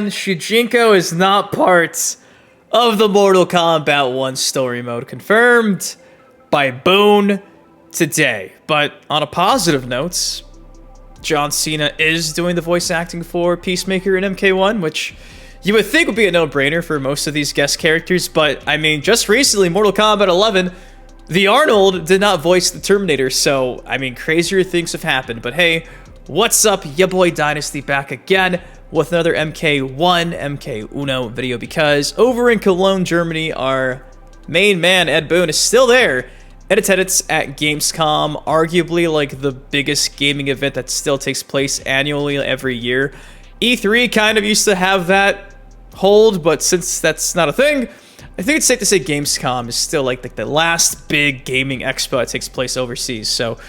man, Shujinko is not part of the Mortal Kombat 1 story mode, confirmed by Boon today. But on a positive note, John Cena is doing the voice acting for Peacemaker in MK1, which you would think would be a no-brainer for most of these guest characters, but I mean, just recently, Mortal Kombat 11, the Arnold did not voice the Terminator, so I mean, crazier things have happened. But hey, what's up? Ya boy Dynasty back again with another MK Uno video, because over in Cologne, Germany, our main man, Ed Boon, is still there in attendance at Gamescom, arguably like the biggest gaming event that still takes place annually every year. E3 kind of used to have that hold, but since that's not a thing, I think it's safe to say Gamescom is still like the last big gaming expo that takes place overseas. So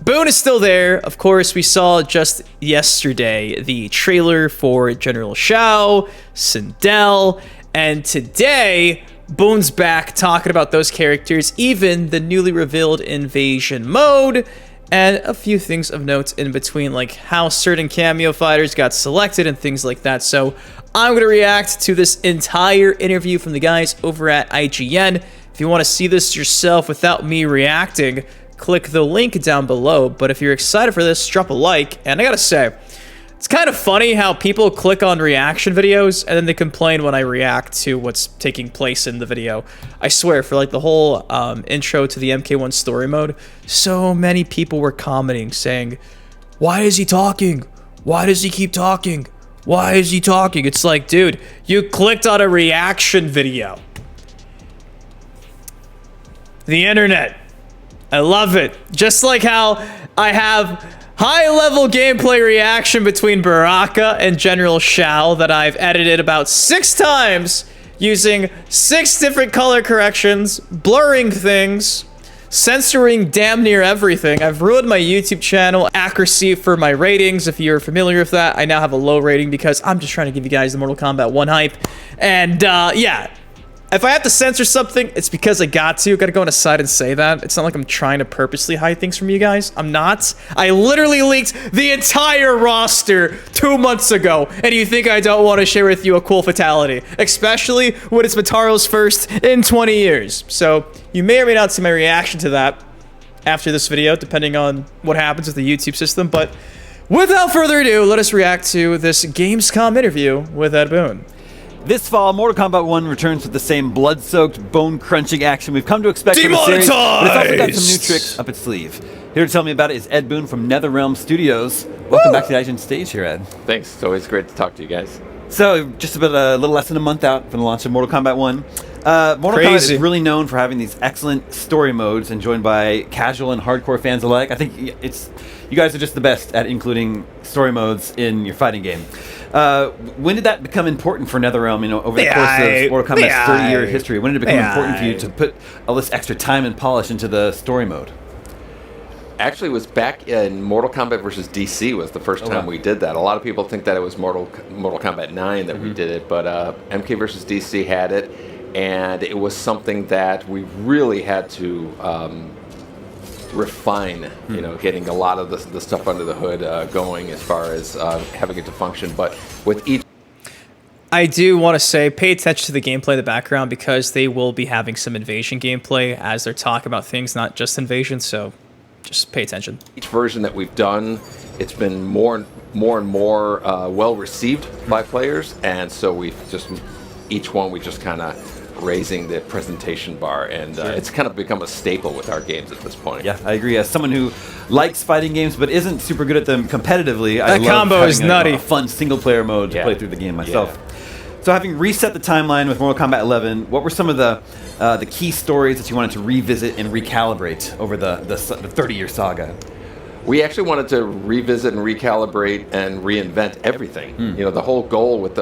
Boon is still there. Of course, we saw just yesterday the trailer for General Shao Sindel, and today Boon's back talking about those characters, even the newly revealed invasion mode, and a few things of note in between, like how certain Kameo fighters got selected and things like that. So I'm going to react to this entire interview from the guys over at IGN. If you want to see this yourself without me reacting, click the link down below. But if you're excited for this, drop a like. And I gotta say, it's kind of funny how people click on reaction videos and then they complain when I react to what's taking place in the video. I swear, for like the whole intro to the MK1 story mode, so many people were commenting saying, why is he talking? Why does he keep talking? Why is he talking? It's like, dude, you clicked on a reaction video. The internet. I love it. Just like how I have high-level gameplay reaction between Baraka and General Shao that I've edited about 6 times using 6 different color corrections, blurring things, censoring damn near everything. I've ruined my YouTube channel accuracy for my ratings. If you're familiar with that, I now have a low rating because I'm just trying to give you guys the Mortal Kombat 1 hype. And yeah, if I have to censor something, it's because I got to go on a side and say that. It's not like I'm trying to purposely hide things from you guys. I'm not. I literally leaked the entire roster 2 months ago, and you think I don't want to share with you a cool fatality, especially when it's Motaro's first in 20 years. So you may or may not see my reaction to that after this video, depending on what happens with the YouTube system. But without further ado, let us react to this Gamescom interview with Ed Boon. This fall, Mortal Kombat 1 returns with the same blood-soaked, bone-crunching action we've come to expect from the series, but it's also got some new tricks up its sleeve. Here to tell me about it is Ed Boon from NetherRealm Studios. Welcome back to the IGN stage here, Ed. Thanks. It's always great to talk to you guys. So, just about a little less than a month out from the launch of Mortal Kombat 1. Mortal Kombat is really known for having these excellent story modes and joined by casual and hardcore fans alike. I think you guys are just the best at including story modes in your fighting game. When did that become important for NetherRealm, you know, over the course of Mortal Kombat's 30-year history? When did it become important for you to put all this extra time and polish into the story mode? Actually, it was back in Mortal Kombat versus DC was the first time we did that. A lot of people think that it was Mortal Kombat 9 that we did it, but MK versus DC had it, and it was something that we really had to refine, you know, getting a lot of the stuff under the hood going as far as having it to function. But with each, I do want to say, pay attention to the gameplay in the background, because they will be having some invasion gameplay as they're talking about things, not just invasion, so just pay attention. Each version that we've done, it's been more and more well received by players, and so we've just, each one we just kind of raising the presentation bar, and it's kind of become a staple with our games at this point. Yeah, I agree. As someone who likes fighting games but isn't super good at them competitively, I love combo is nutty. A fun single-player mode to play through the game myself. So having reset the timeline with Mortal Kombat 11, what were some of the key stories that you wanted to revisit and recalibrate over the 30-year saga? We actually wanted to revisit and recalibrate and reinvent everything. You know, the whole goal with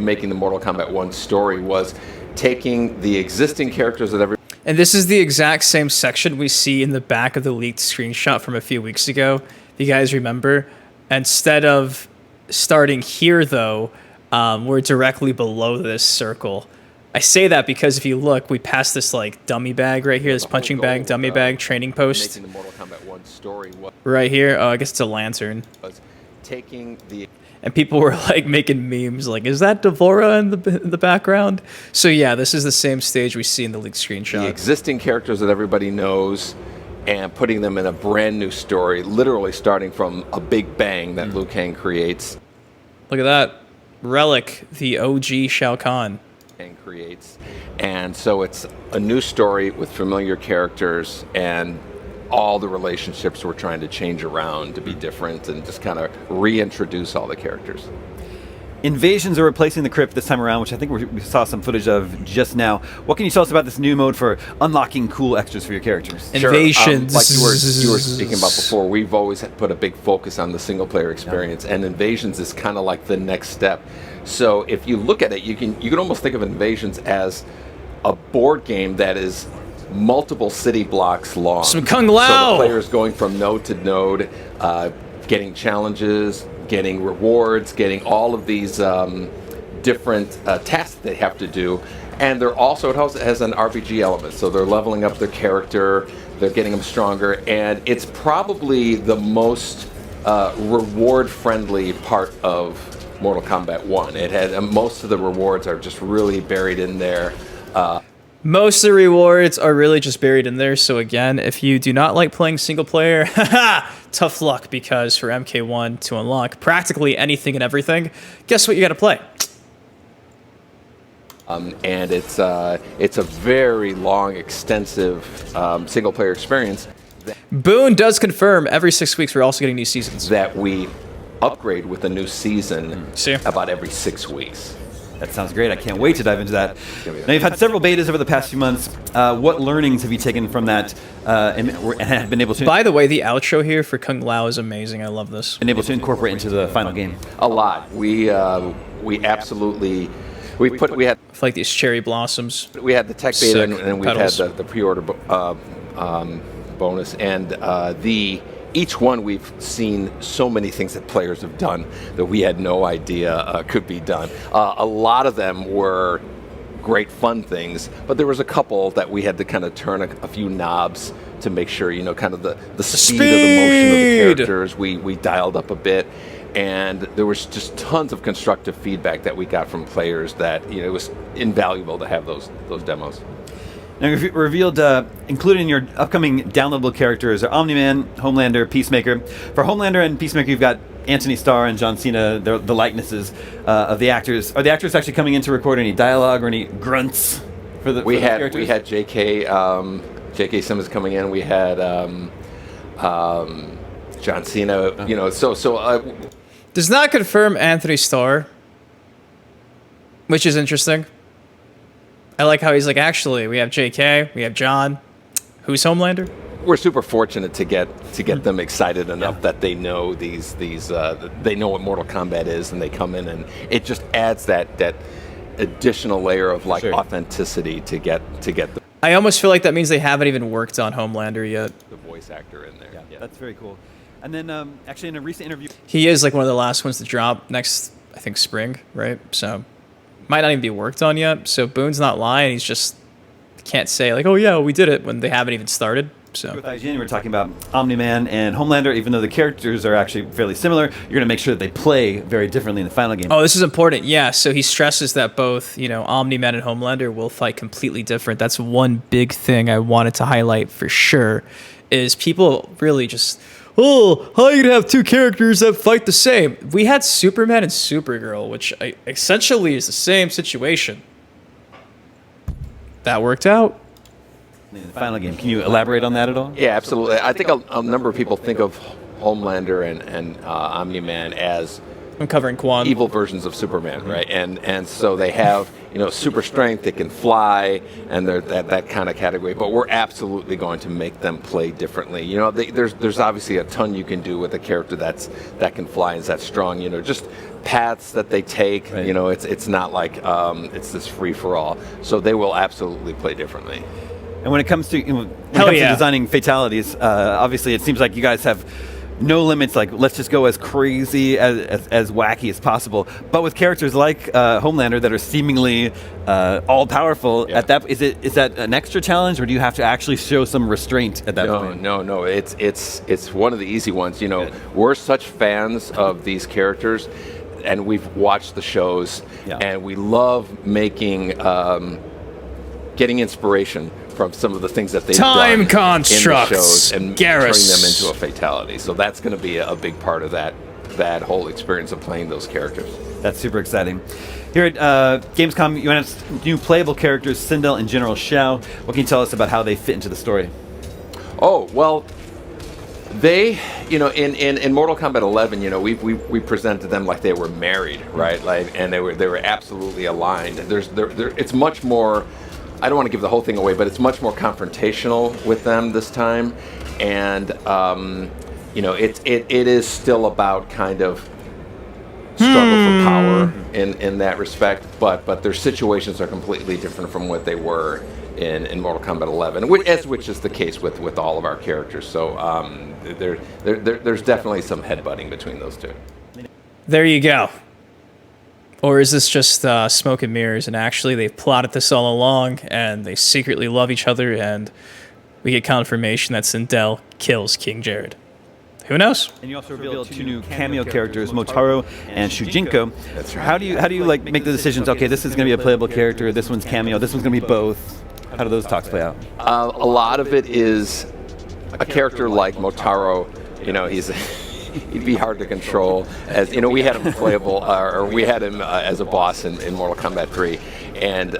making the Mortal Kombat 1 story was taking the existing characters that And this is the exact same section we see in the back of the leaked screenshot from a few weeks ago, if you guys remember. Instead of starting here, though, we're directly below this circle. I say that because if you look, we passed this like dummy bag right here, this punching bag, dummy bag, training post. Making the Mortal Kombat 1 story right here. Oh, I guess it's a lantern. Taking the and people were like making memes like, is that Devora in the background? So yeah, this is the same stage we see in the leaked screenshot. The existing characters that everybody knows and putting them in a brand new story, literally starting from a big bang that Liu Kang creates. Look at that. Relic, the OG Shao Kahn. And so it's a new story with familiar characters, and all the relationships we're trying to change around to be different and just kind of reintroduce all the characters. Invasions are replacing the crypt this time around, which I think we saw some footage of just now. What can you tell us about this new mode for unlocking cool extras for your characters? Invasions. Like you were speaking about before, we've always put a big focus on the single-player experience, and Invasions is kind of like the next step. So if you look at it, you can almost think of Invasions as a board game that is multiple city blocks long. Some Kung Lao! So the player's going from node to node, getting challenges, getting rewards, getting all of these different tasks they have to do. And they're also, it also has an RPG element. So they're leveling up their character, they're getting them stronger, and it's probably the most reward-friendly part of Mortal Kombat 1. It had most of the rewards are just really buried in there. Most of the rewards are really just buried in there. So again, if you do not like playing single player, tough luck, because for MK1 to unlock practically anything and everything, guess what you got to play? And it's a very long, extensive single player experience. Boon does confirm every 6 weeks we're also getting new seasons. That we upgrade with a new season See? about every 6 weeks. That sounds great. I can't wait to dive into that. Now, you've had several betas over the past few months. What learnings have you taken from that and have been able to... By the way, the outro here for Kung Lao is amazing. I love this. Been able to incorporate into the final game? A lot. We absolutely... We had... I feel like these cherry blossoms. We had the tech beta, Sick. and we've Petals. had the pre-order bonus, and each one we've seen so many things that players have done that we had no idea could be done. A lot of them were great fun things, but there was a couple that we had to kind of turn a few knobs to make sure, kind of the speed of the motion of the characters we dialed up a bit. And there was just tons of constructive feedback that we got from players that it was invaluable to have those demos. Now, you've revealed, included in your upcoming downloadable characters, are Omni-Man, Homelander, Peacemaker. For Homelander and Peacemaker, you've got Anthony Starr and John Cena, the likenesses of the actors. Are the actors actually coming in to record any dialogue or any grunts for the characters? We had J.K. Simmons coming in. We had John Cena. Does not confirm Anthony Starr, which is interesting. I like how he's like, actually, we have JK, we have John. Who's Homelander? We're super fortunate to get them excited enough that they know they know what Mortal Kombat is, and they come in, and it just adds that additional layer of authenticity to get the I almost feel like that means they haven't even worked on Homelander yet. The voice actor in there. Yeah, that's very cool. And then, actually, in a recent interview, He is like one of the last ones to drop next, I think, spring, right? So might not even be worked on yet. So Boon's not lying. He's just can't say like, oh yeah, we did it when they haven't even started. So with IGN, we're talking about Omni-Man and Homelander. Even though the characters are actually fairly similar, you're going to make sure that they play very differently in the final game. Oh, this is important. Yeah, so he stresses that both, Omni-Man and Homelander will fight completely different. That's one big thing I wanted to highlight for sure, is people really just, oh, how are you going to have two characters that fight the same? We had Superman and Supergirl, which essentially is the same situation. That worked out. In the final game. Can you elaborate on that at all? Yeah, absolutely. I think a number of people think of Homelander and Omni-Man as I'm covering Quan. evil versions of Superman, right? And so they have super strength, they can fly, and they're that kind of category. But we're absolutely going to make them play differently. There's obviously a ton you can do with a character that can fly and is that strong. Just paths that they take. Right. It's not like it's this free for all. So they will absolutely play differently. And when it comes to to designing fatalities, obviously it seems like you guys have no limits. Like, let's just go as crazy as wacky as possible. But with characters like Homelander that are seemingly all powerful, at that is that an extra challenge, or do you have to actually show some restraint at that point? No. It's one of the easy ones. We're such fans of these characters and we've watched the shows, and we love making, getting inspiration from some of the things that they've done constructs, in the shows and turning them into a fatality. So that's going to be a big part of that whole experience of playing those characters. That's super exciting. Here at Gamescom, you announced new playable characters, Sindel and General Shao. What can you tell us about how they fit into the story? Oh, well, they, in Mortal Kombat 11, we presented them like they were married, right? Like, and they were absolutely aligned. It's much more. I don't want to give the whole thing away, but it's much more confrontational with them this time, and it is still about kind of struggle for power in that respect, but their situations are completely different from what they were in Mortal Kombat 11, which is the case with all of our characters. So there's definitely some headbutting between those two. There you go. Or is this just smoke and mirrors, and actually they've plotted this all along, and they secretly love each other, and we get confirmation that Sindel kills King Jared? Who knows? And you also revealed two new cameo characters, Motaro and Shujinko. That's right. How do you like make the decisions? Okay, this is going to be a playable character. This one's cameo. This one's going to be both. How do those talks play out? A lot of it is a character like Motaro. He'd be hard to control. As we had him playable, or we had him as a boss in Mortal Kombat 3, and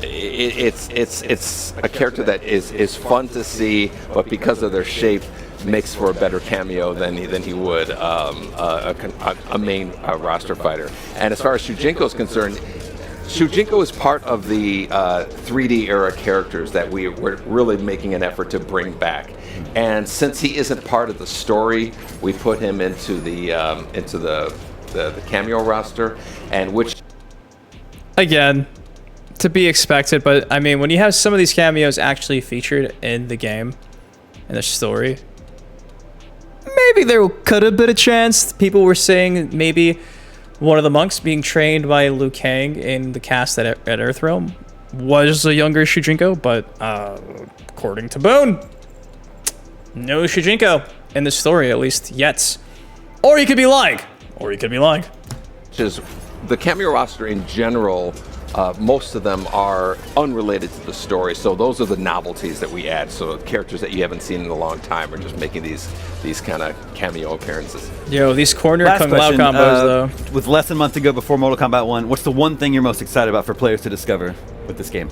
it's a character that is fun to see, but because of their shape, makes for a better cameo than he would a main roster fighter. And as far as Shujinko is concerned, Shujinko is part of the 3D era characters that we're really making an effort to bring back. And since he isn't part of the story, we put him into the cameo roster, and which again, to be expected. But I mean, when you have some of these cameos actually featured in the game, in the story, maybe there could have been a chance. People were saying maybe one of the monks being trained by Liu Kang in the cast at Earthrealm was a younger Shujinko, but according to Boon, no Shujinko in the story, at least yet. Or he could be lying. Which is the cameo roster in general. Most of them are unrelated to the story, so those are the novelties that we add. So characters that you haven't seen in a long time are just making these kind of cameo appearances. Yo, these corner Kung Lao combos, though. With less than a month to go before Mortal Kombat 1, what's the one thing you're most excited about for players to discover with this game?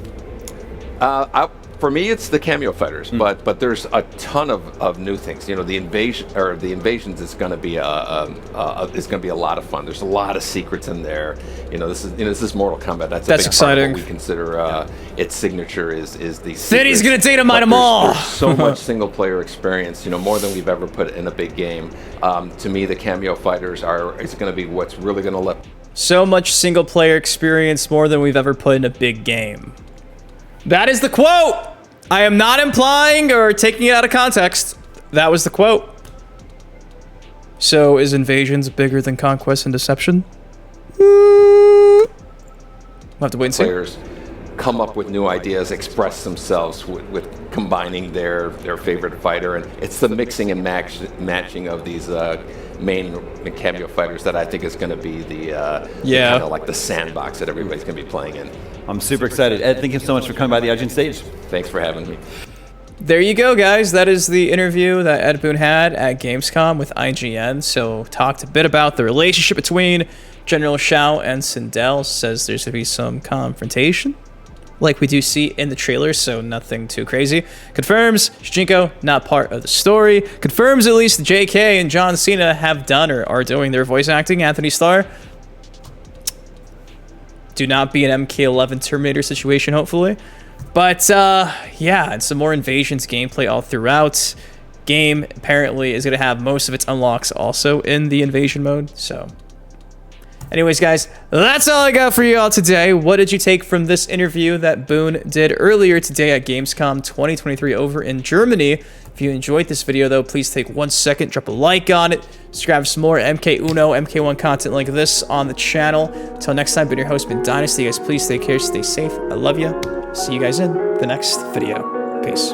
For me, it's the cameo fighters, but there's a ton of new things. The invasions is going to be a lot of fun. There's a lot of secrets in there. This is Mortal Kombat. That's a big exciting. Part of what we consider its signature is the City's gonna dynamite them all. There's so much single player experience. More than we've ever put in a big game. To me, the cameo fighters is going to be what's really going to let. So much single player experience, more than we've ever put in a big game. That is the quote. I am not implying or taking it out of context. That was the quote. So, is Invasions bigger than Conquest and Deception? We'll have to wait and see. Players come up with new ideas, express themselves with combining their favorite fighter, and it's the mixing and matching of these main cameo fighters that I think is going to be the kind of like the sandbox that everybody's going to be playing in. I'm super excited. Ed, thank you so much for coming by the IGN stage. Thanks for having me. There you go, guys. That is the interview that Ed Boon had at Gamescom with IGN. So talked a bit about the relationship between General Shao and Sindel. Says there's going to be some confrontation, like we do see in the trailer, so nothing too crazy. Confirms Shujinko not part of the story. Confirms at least JK and John Cena have done or are doing their voice acting. Anthony Starr, do not be an MK11 Terminator situation, hopefully. But yeah, and some more Invasions gameplay all throughout. Game apparently is going to have most of its unlocks also in the Invasion mode. So anyways, guys, that's all I got for you all today. What did you take from this interview that Boon did earlier today at Gamescom 2023 over in Germany? If you enjoyed this video, though, please take 1 second, drop a like on it, subscribe for some more MK Uno, MK1 content like this on the channel. Until next time, been your host, Been Dynasty. Guys, please take care, stay safe. I love you. See you guys in the next video. Peace.